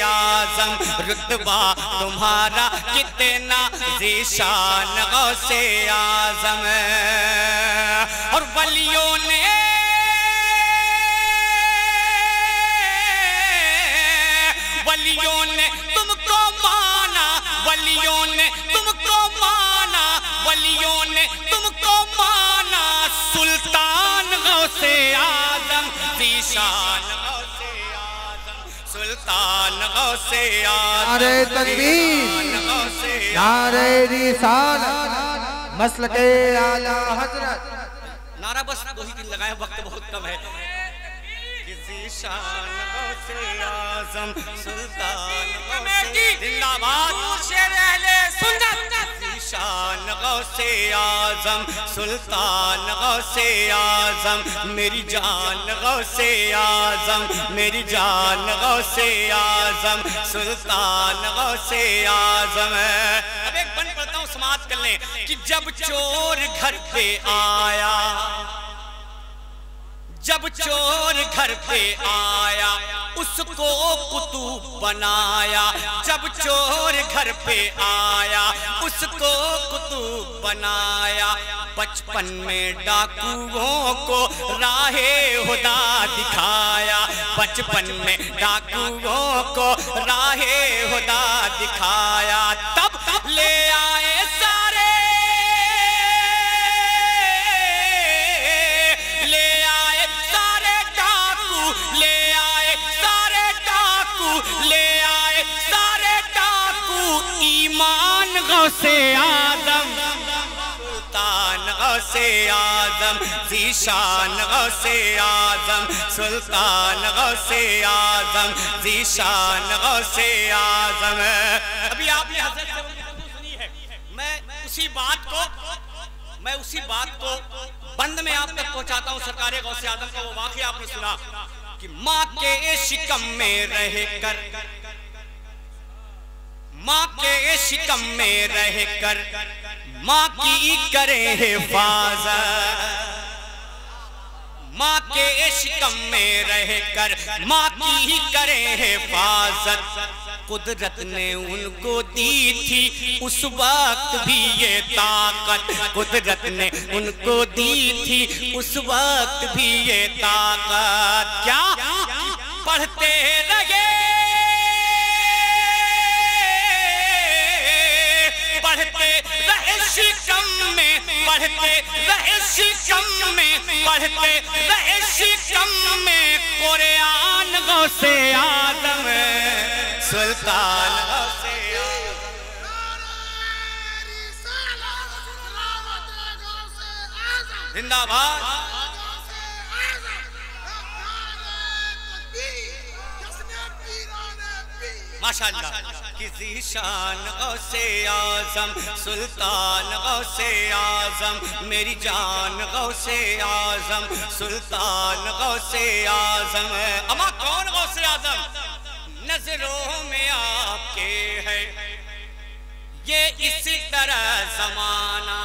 اعظم رتبہ تمہارا کتنا ذیشان غوث اعظم اور ولیوں نے تم کو مانا ولیوں نے تم کو مانا ولیوں نے تم کو مانا سلطان غوث اعظم ذیشان غوث اعظم سلطان غوث اعظم نعرہ تکبیر نعرہ رسالت مسلک اعلی حضرت نعرہ بس دو ہی دن لگائے وقت بہت کم ہے ذیشان غوث اعظم سلطان غوث زندہ باد شیر اہل سنت ذیشان غوث اعظم سلطان غوث اعظم میری جان غوث اعظم میری جان غوث اعظم سلطان غوث اعظم اب ایک بند پڑھتا ہوں سماعت کر لیں کہ جب چور گھر پہ آیا جب چور گھر پہ آیا اس کو قطب بنایا جب چور گھر پہ آیا اس کو قطب بنایا بچپن میں ڈاکوؤں کو راہ ہدا دکھایا بچپن میں ڈاکوؤں کو راہ ہدا دکھایا تب لے آئے سارے غوث اعظم سلطان غوث اعظم ذیشان غوث اعظم سلطان غوث اعظم ذیشان غوث اعظم ابھی آپ نے حضرت سے سنی ہے میں اسی بات کو بند میں آپ تک پہنچاتا ہوں سرکار غوث اعظم کا وہ واقعہ آپ نے سنا کہ ماں کے شکم میں رہ کر ماں کے شکم میں رہ کر ماں کی کرے حفاظت ماں کے شکم میں رہ کر ماں کی کرے حفاظت قدرت نے ان کو دی تھی اس وقت بھی یہ طاقت قدرت نے ان کو دی تھی اس وقت بھی یہ طاقت کیا پڑھتے رہے پڑھتے رہے شکم میں پڑھتے رہے شکم میں پڑھتے رہے شکم میں قرآن غوث اعظم سلطان غوث اعظم زندہ باد ماشاءاللہ کہ ذیشان غوث اعظم سلطان غوث اعظم میری جان غوث اعظم سلطان غوث اعظم اما کون غوث اعظم نظروں میں آپ کے ہے یہ اسی طرح زمانہ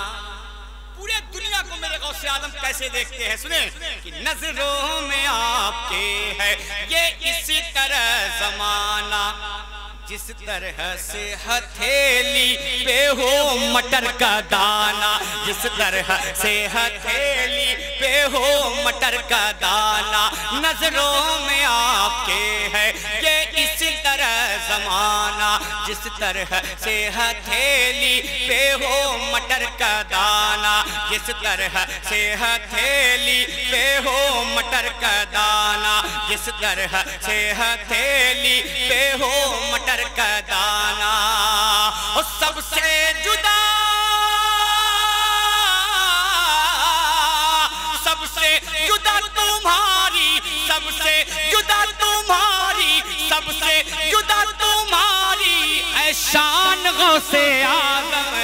پورے دنیا کو میرے غوث اعظم کیسے دیکھتے ہیں سنیں کہ نظروں میں آپ کے ہے یہ اسی طرح زمانہ جس طرح سے ہتھیلی پہ ہو مٹر کا دانہ جس طرح سے ہتھیلی پہ ہو مٹر کا دانہ نظروں میں آپ کے ہے یہ اسی طرح زمانہ جس طرح سے ہتھیلی پہ ہو مٹر کا دانہ جس طرح سے ہتھیلی پہ ہو مٹر کا دانہ جس طرح سے ہتھیلی پہ ہو مٹر کا دانہ اور سب سے جدا تمہاری سب سے جدا تمہاری سب سے جدا تمہاری اے شان غوث اعظم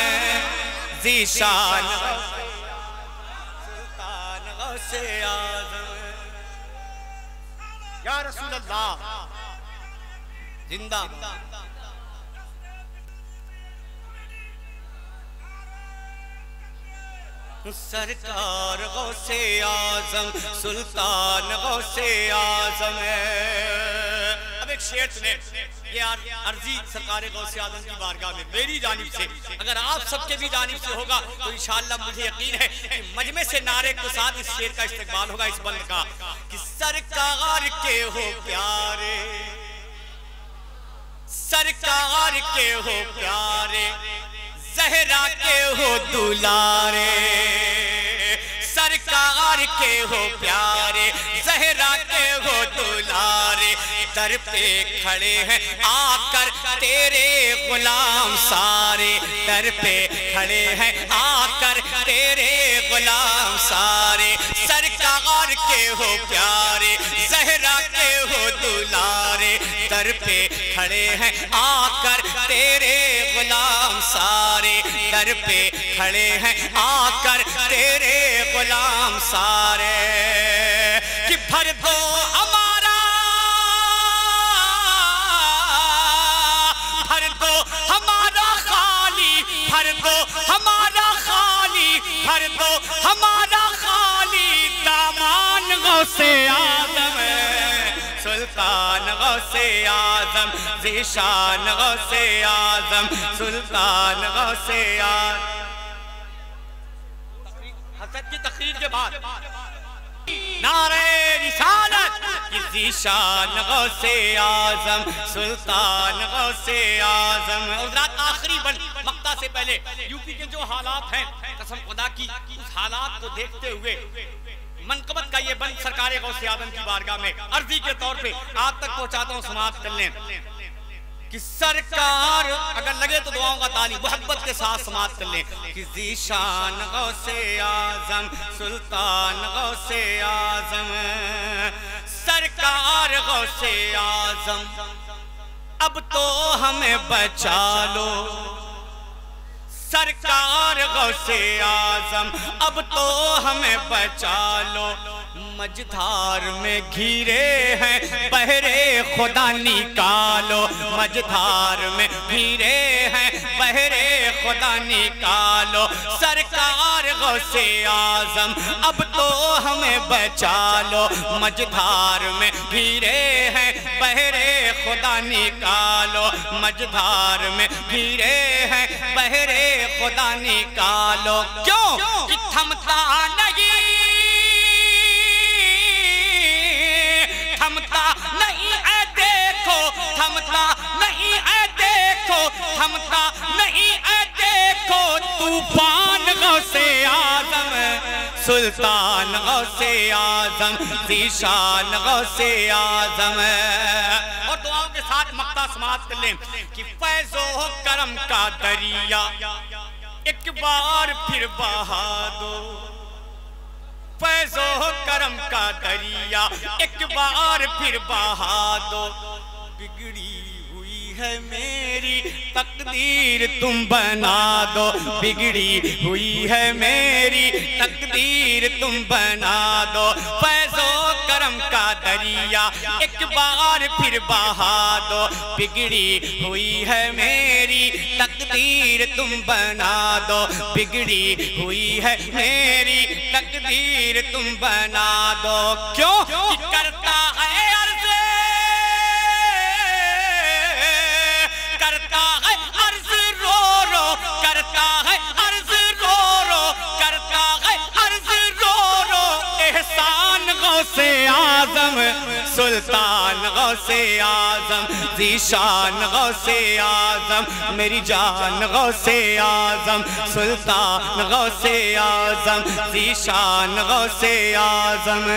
ذیشان سلطان غوث اعظم یا رسول اللہ زندہ سرکار غوث اعظم سلطان غوث اعظم اب ایک شعر سنے، یہ عرضی سرکار غوث اعظم کی بارگاہ میں میری جانب سے، اگر آپ سب کے بھی جانب سے ہوگا تو انشاءاللہ مجھے یقین ہے کہ مجمع سے نعرے کے ساتھ اس شعر کا استقبال ہوگا اس بند کا کہ سرکار کے ہو پیارے، سرکار کے ہو پیارے، زہرا کے ہو دلارے، سرکار کے ہو پیارے، زہرا کے ہو دلارے، در پہ کھڑے ہیں آ کر تیرے غلام سارے، در پہ کھڑے ہیں آ کر تیرے غلام سارے، سرکار کے ہو پیارے، زہرا کے ہو دلارے، در پہ کھڑے ہیں آ کر تیرے غلام سارے، در پہ کھڑے ہیں آ کر تیرے غلام سارے، کہ بھر دو ہمارا، بھر دو ہمارا خالی، بھر دو ہمارا خالی، بھر دو ہمارا خالی دامان غوث اعظم، سلطان غوث اعظم، ذیشان غوث اعظم، سلطان غوث اعظم۔ حسد کی تقریر کے بعد نعرہ رسالت کی ذیشان غوث اعظم، سلطان غوث اعظم۔ حضرات آخری مقطع سے پہلے یوپی کے جو حالات ہیں، قسم خدا کی اس حالات کو دیکھتے ہوئے منقبت کا یہ بند سرکار غوث اعظم کی بارگاہ میں عرضی کے طور پہ آپ تک پہنچاتا ہوں، سماعت کر لیں کہ سرکار اگر لگے تو دعاؤں کا تعلیم محبت کے ساتھ سماعت کر لیں کہ ذیشان غوث اعظم، سلطان غوث اعظم، سرکار غوث اعظم، اب تو ہمیں بچا لو، سرکار غوث اعظم، اب تو ہمیں بچا لو، مجدھار میں گھیرے ہیں بحرِ خدا نکالو، مجدھار میں گھیرے ہیں بحرِ خدا نکالو، سرکار غوث اعظم، اب تو ہمیں بچا لو، مجدھار میں گھیرے ہیں بحرِ خدا نکالو، مجدھار میں گھیرے ہیں بحرِ خدا نکالو، کیوں کہ تھمتا نہیں، تھمتا نہیں اے دیکھو، تھمتا نہیں اے دیکھو، تھمتا نہیں اے دیکھو، طوفان غوث اعظم، سلطان غوث اعظم، ذیشان غوث اعظم۔ اور دعاؤں کے ساتھ مقطع سماعت کر لیں کہ فیض و کرم کا دریا ایک بار پھر بہا دو، فیض و کرم کا دریا ایک بار پھر بہا دو، بگڑی ہوئی ہے میری تقدیر تم بنا دو، بگڑی ہوئی ہے میری تقدیر تم بنا دو، فیض و کرم کا دریا ایک بار پھر بہا دو، بگڑی ہوئی ہے میری تقدیر تم بنا دو، بگڑی ہوئی ہے میری تقدیر تم بنا دو، کیوں کہ کرتا ہے عرض، کرتا ہے عرض رو رو، کرتا ہے عرض رو رو، کرتا ہے عرض رو رو، احسان غوث اعظم، سلطان غوث اعظم، ذیشان غوث اعظم، میری جان غوث اعظم، سلطان غوث اعظم، ذیشان غوث اعظم۔